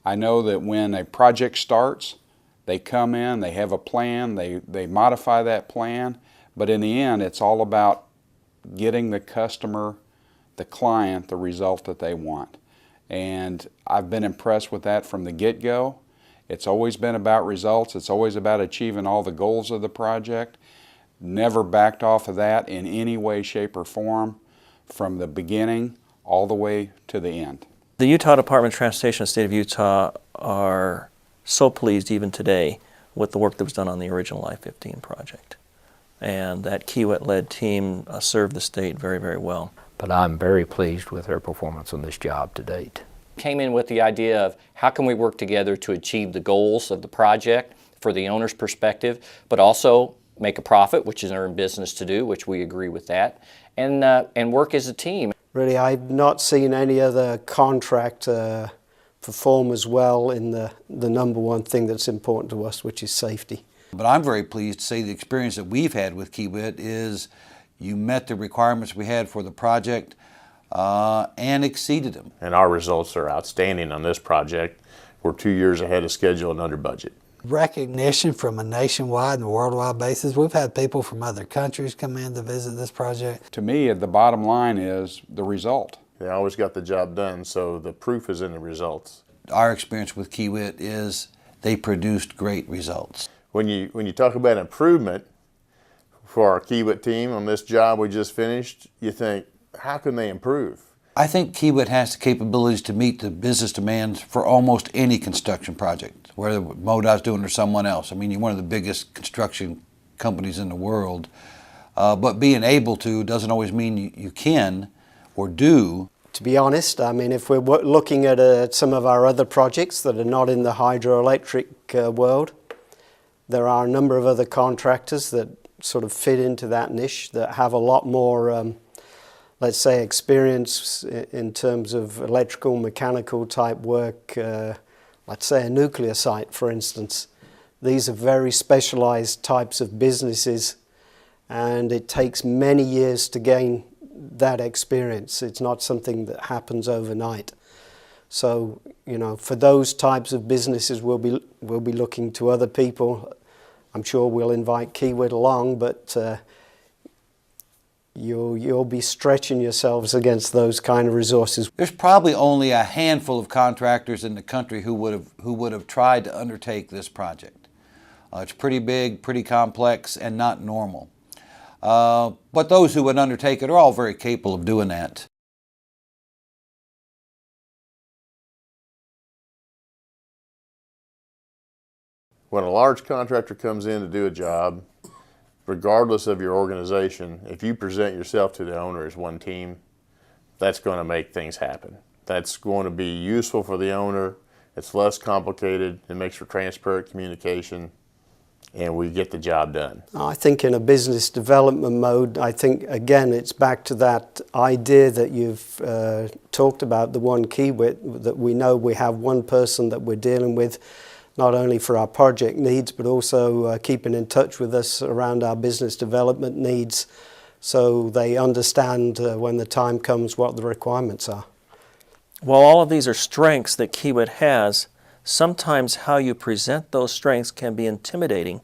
I know that when a project starts, they come in, they have a plan, they modify that plan, but in the end, it's all about getting the customer, the client, the result that they want. And I've been impressed with that from the get-go. It's always been about results. It's always about achieving all the goals of the project. Never backed off of that in any way, shape, or form from the beginning all the way to the end. The Utah Department of Transportation and the State of Utah are so pleased even today with the work that was done on the original I-15 project. And that Kiewit-led team served the state very, very well. But I'm very pleased with her performance on this job to date. Came in with the idea of how can we work together to achieve the goals of the project for the owner's perspective, but also make a profit, which is our business to do, which we agree with that, and work as a team. Really, I've not seen any other contract perform as well in the number one thing that's important to us, which is safety. But I'm very pleased to say the experience that we've had with Kiewit is you met the requirements we had for the project and exceeded them. And our results are outstanding on this project. We're 2 years ahead of schedule and under budget. Recognition from a nationwide and worldwide basis. We've had people from other countries come in to visit this project. To me, the bottom line is the result. They always got the job done, so the proof is in the results. Our experience with Kiewit is they produced great results. When you talk about improvement for our Kiewit team on this job we just finished, you think, how can they improve? I think Kiewit has the capabilities to meet the business demands for almost any construction project, whether MoDOT's doing it or someone else. I mean, you're one of the biggest construction companies in the world, but being able to doesn't always mean you can or do. To be honest, I mean, if we're looking at some of our other projects that are not in the hydroelectric world, there are a number of other contractors that sort of fit into that niche that have a lot more let's say, experience in terms of electrical, mechanical type work, let's say a nuclear site, for instance. These are very specialized types of businesses, and it takes many years to gain that experience. It's not something that happens overnight. So, you know, for those types of businesses, we'll be looking to other people. I'm sure we'll invite Kiewit along, but you'll be stretching yourselves against those kind of resources. There's probably only a handful of contractors in the country who would have tried to undertake this project. It's pretty big, pretty complex, and not normal. But those who would undertake it are all very capable of doing that. When a large contractor comes in to do a job, regardless of your organization, if you present yourself to the owner as one team, that's going to make things happen. That's going to be useful for the owner. It's less complicated. It makes for transparent communication, and we get the job done. I think in a business development mode, I think, again, it's back to that idea that you've talked about, the one Kiewit, that we know we have one person that we're dealing with, not only for our project needs, but also keeping in touch with us around our business development needs, so they understand when the time comes what the requirements are. While all of these are strengths that Kiewit has, sometimes how you present those strengths can be intimidating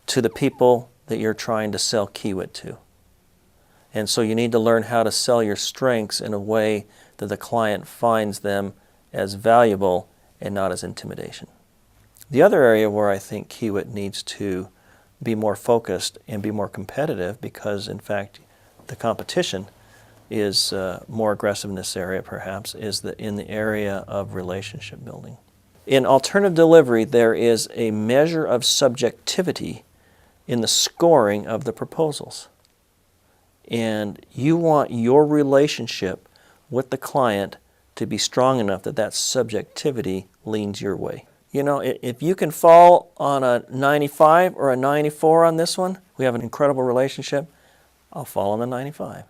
to the people that you're trying to sell Kiewit to. And so you need to learn how to sell your strengths in a way that the client finds them as valuable and not as intimidation. The other area where I think Kiewit needs to be more focused and be more competitive, because in fact the competition is more aggressive in this area perhaps, is in the area of relationship building. In alternative delivery, there is a measure of subjectivity in the scoring of the proposals. And you want your relationship with the client to be strong enough that that subjectivity leans your way. You know, if you can fall on a 95 or a 94 on this one, we have an incredible relationship, I'll fall on the 95.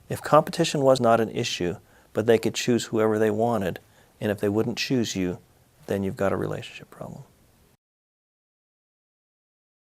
If competition was not an issue, but they could choose whoever they wanted, and if they wouldn't choose you, then you've got a relationship problem.